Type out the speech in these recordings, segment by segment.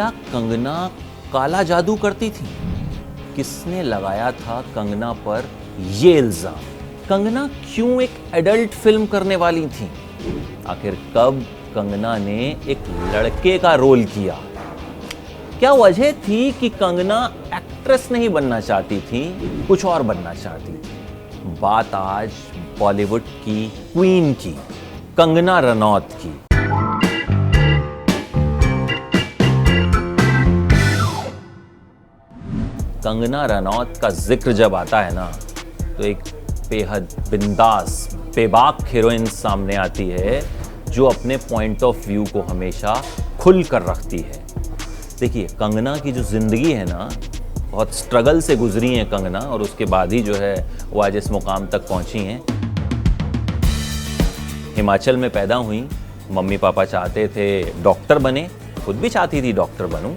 क्या कंगना काला जादू करती थी? किसने लगाया था कंगना पर ये इल्जाम? कंगना क्यों एक एडल्ट फिल्म करने वाली थी? आखिर कब कंगना ने एक लड़के का रोल किया? क्या वजह थी कि कंगना एक्ट्रेस नहीं बनना चाहती थी, कुछ और बनना चाहती थी? बात आज बॉलीवुड की क्वीन की, कंगना रनौत की। कंगना रनौत का जिक्र जब आता है ना, तो एक बेहद बिंदास, बेबाक हीरोइन सामने आती है जो अपने पॉइंट ऑफ व्यू को हमेशा खुल कर रखती है। देखिए, कंगना की जो जिंदगी है ना, बहुत स्ट्रगल से गुजरी है कंगना, और उसके बाद ही जो है वो आज इस मुकाम तक पहुंची हैं। हिमाचल में पैदा हुई, मम्मी पापा चाहते थे डॉक्टर बने, खुद भी चाहती थी डॉक्टर बनूं,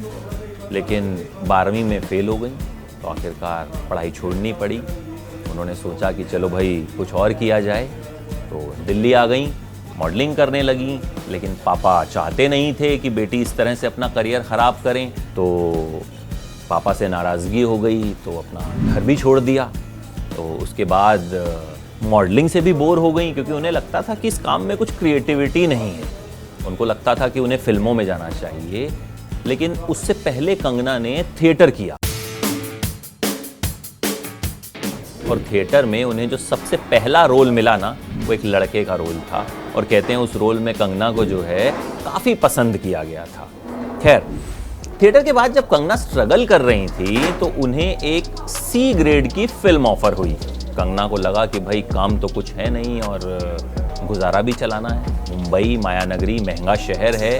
लेकिन 12वीं में फेल हो गई, तो आखिरकार पढ़ाई छोड़नी पड़ी। उन्होंने सोचा कि चलो भाई कुछ और किया जाए, तो दिल्ली आ गई, मॉडलिंग करने लगी, लेकिन पापा चाहते नहीं थे कि बेटी इस तरह से अपना करियर ख़राब करें, तो पापा से नाराज़गी हो गई, तो अपना घर भी छोड़ दिया। तो उसके बाद मॉडलिंग से भी बोर हो गई, क्योंकि उन्हें लगता था कि इस काम में कुछ क्रिएटिविटी नहीं है। उनको लगता था कि उन्हें फिल्मों में जाना चाहिए, लेकिन उससे पहले कंगना ने थिएटर किया, और थिएटर में उन्हें जो सबसे पहला रोल मिला ना, वो एक लड़के का रोल था, और कहते हैं उस रोल में कंगना को जो है काफ़ी पसंद किया गया था। खैर, थिएटर के बाद जब कंगना स्ट्रगल कर रही थी, तो उन्हें एक सी ग्रेड की फिल्म ऑफर हुई। कंगना को लगा कि भाई काम तो कुछ है नहीं और गुजारा भी चलाना है, मुंबई मायानगरी महंगा शहर है,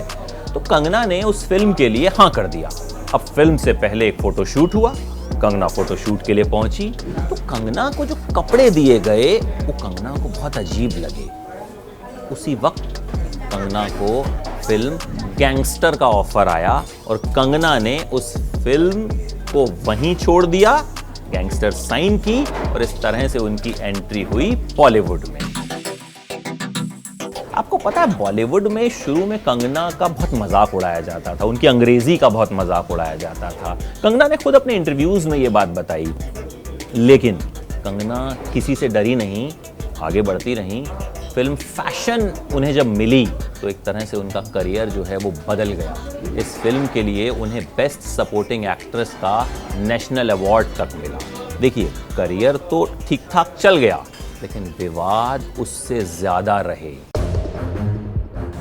तो कंगना ने उस फिल्म के लिए हाँ कर दिया। अब फिल्म से पहले एक फ़ोटोशूट हुआ, कंगना फोटोशूट के लिए पहुंची, तो कंगना को जो कपड़े दिए गए वो कंगना को बहुत अजीब लगे। उसी वक्त कंगना को फिल्म गैंगस्टर का ऑफर आया, और कंगना ने उस फिल्म को वहीं छोड़ दिया, गैंगस्टर साइन की, और इस तरह से उनकी एंट्री हुई बॉलीवुड में। आपको पता है, बॉलीवुड में शुरू में कंगना का बहुत मजाक उड़ाया जाता था, उनकी अंग्रेजी का बहुत मजाक उड़ाया जाता था। कंगना ने खुद अपने इंटरव्यूज में ये बात बताई, लेकिन कंगना किसी से डरी नहीं, आगे बढ़ती रही। फिल्म फैशन उन्हें जब मिली, तो एक तरह से उनका करियर जो है वो बदल गया। इस फिल्म के लिए उन्हें बेस्ट सपोर्टिंग एक्ट्रेस का नेशनल अवार्ड तक मिला। देखिए, करियर तो ठीक ठाक चल गया, लेकिन विवाद उससे ज्यादा रहे।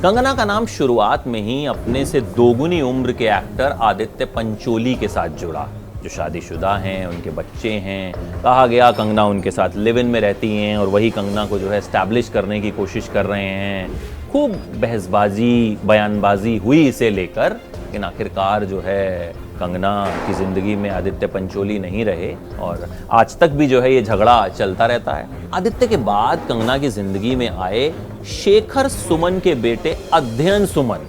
कंगना का नाम शुरुआत में ही अपने से दोगुनी उम्र के एक्टर आदित्य पंचोली के साथ जुड़ा, जो शादीशुदा हैं, उनके बच्चे हैं। कहा गया कंगना उनके साथ लिव इन में रहती हैं, और वही कंगना को जो है एस्टैब्लिश करने की कोशिश कर रहे हैं। खूब बहसबाजी, बयानबाजी हुई इसे लेकर, लेकिन आखिरकार जो है कंगना की ज़िंदगी में आदित्य पंचोली नहीं रहे, और आज तक भी जो है ये झगड़ा चलता रहता है। आदित्य के बाद कंगना की ज़िंदगी में आए शेखर सुमन के बेटे अध्ययन सुमन।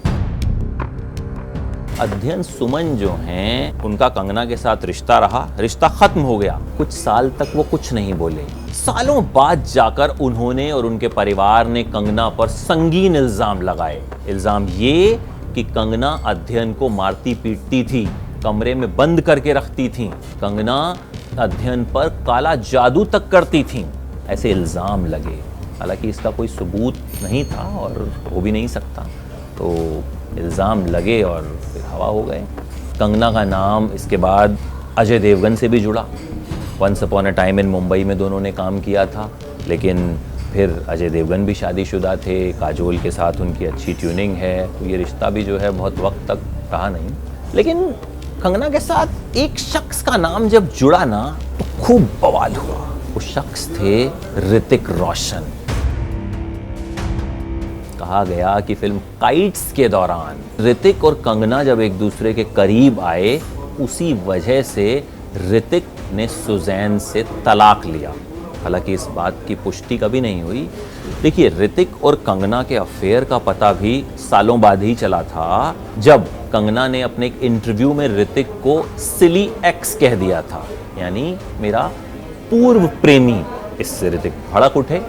अध्ययन सुमन जो हैं, उनका कंगना के साथ रिश्ता रहा, रिश्ता खत्म हो गया। कुछ साल तक वो कुछ नहीं बोले। सालों बाद जाकर उन्होंने और उनके परिवार ने कंगना पर संगीन इल्जाम लगाए। इल्जाम ये कि कंगना अध्ययन को मारती पीटती थी, कमरे में बंद करके रखती थी, कंगना अध्ययन पर काला जादू तक करती थी, ऐसे इल्जाम लगे। हालांकि इसका कोई सबूत नहीं था और हो भी नहीं सकता, तो इल्ज़ाम लगे और फिर हवा हो गए। कंगना का नाम इसके बाद अजय देवगन से भी जुड़ा। Once upon a time in Mumbai में दोनों ने काम किया था, लेकिन फिर अजय देवगन भी शादीशुदा थे, काजोल के साथ उनकी अच्छी ट्यूनिंग है, तो ये रिश्ता भी जो है बहुत वक्त तक रहा नहीं। लेकिन कंगना के साथ एक शख्स का नाम जब जुड़ा ना, तो खूब बवाल हुआ। वो शख्स थे ऋतिक रोशन। कहा गया कि फिल्म काइट्स के दौरान ऋतिक और कंगना जब एक दूसरे के करीब आए, उसी वजह से ऋतिक ने सुजैन से तलाक लिया। हालांकि इस बात की पुष्टि कभी नहीं हुई। देखिए, ऋतिक और कंगना के अफेयर का पता भी सालों बाद ही चला था, जब कंगना ने अपने एक इंटरव्यू में ऋतिक को सिली एक्स कह दिया था, यानी मेरा पूर्व प्रेमी। इससे ऋतिक भड़क उठे,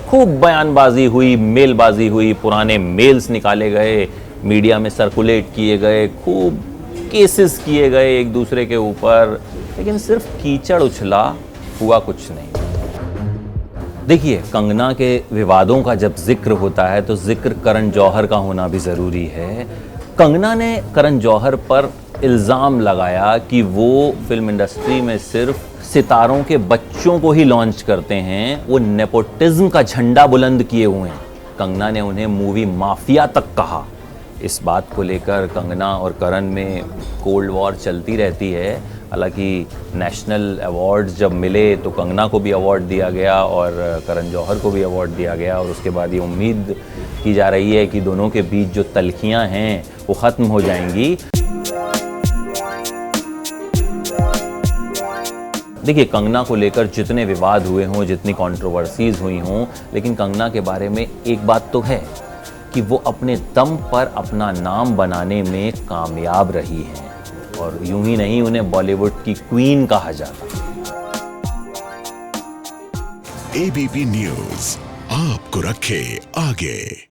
खूब बयानबाजी हुई, मेलबाजी हुई, पुराने मेल्स निकाले गए, मीडिया में सर्कुलेट किए गए, खूब केसेस किए गए एक दूसरे के ऊपर, लेकिन सिर्फ कीचड़ उछला, हुआ कुछ नहीं। देखिए, कंगना के विवादों का जब जिक्र होता है तो जिक्र करण जौहर का होना भी ज़रूरी है। कंगना ने करण जौहर पर इल्ज़ाम लगाया कि वो फिल्म इंडस्ट्री में सिर्फ सितारों के बच्चों को ही लॉन्च करते हैं, वो नेपोटिज्म का झंडा बुलंद किए हुए हैं। कंगना ने उन्हें मूवी माफिया तक कहा। इस बात को लेकर कंगना और करण में कोल्ड वॉर चलती रहती है। हालांकि नेशनल अवार्ड्स जब मिले तो कंगना को भी अवार्ड दिया गया और करण जौहर को भी अवार्ड दिया गया, और उसके बाद ये उम्मीद की जा रही है कि दोनों के बीच जो तल्खियां हैं वो ख़त्म हो जाएंगी। देखिए, कंगना को लेकर जितने विवाद हुए हों, जितनी कंट्रोवर्सीज हुई हों, लेकिन कंगना के बारे में एक बात तो है कि वो अपने दम पर अपना नाम बनाने में कामयाब रही हैं, और यूं ही नहीं, उन्हें बॉलीवुड की क्वीन कहा जाता। एबीपी न्यूज़ आपको रखे आगे।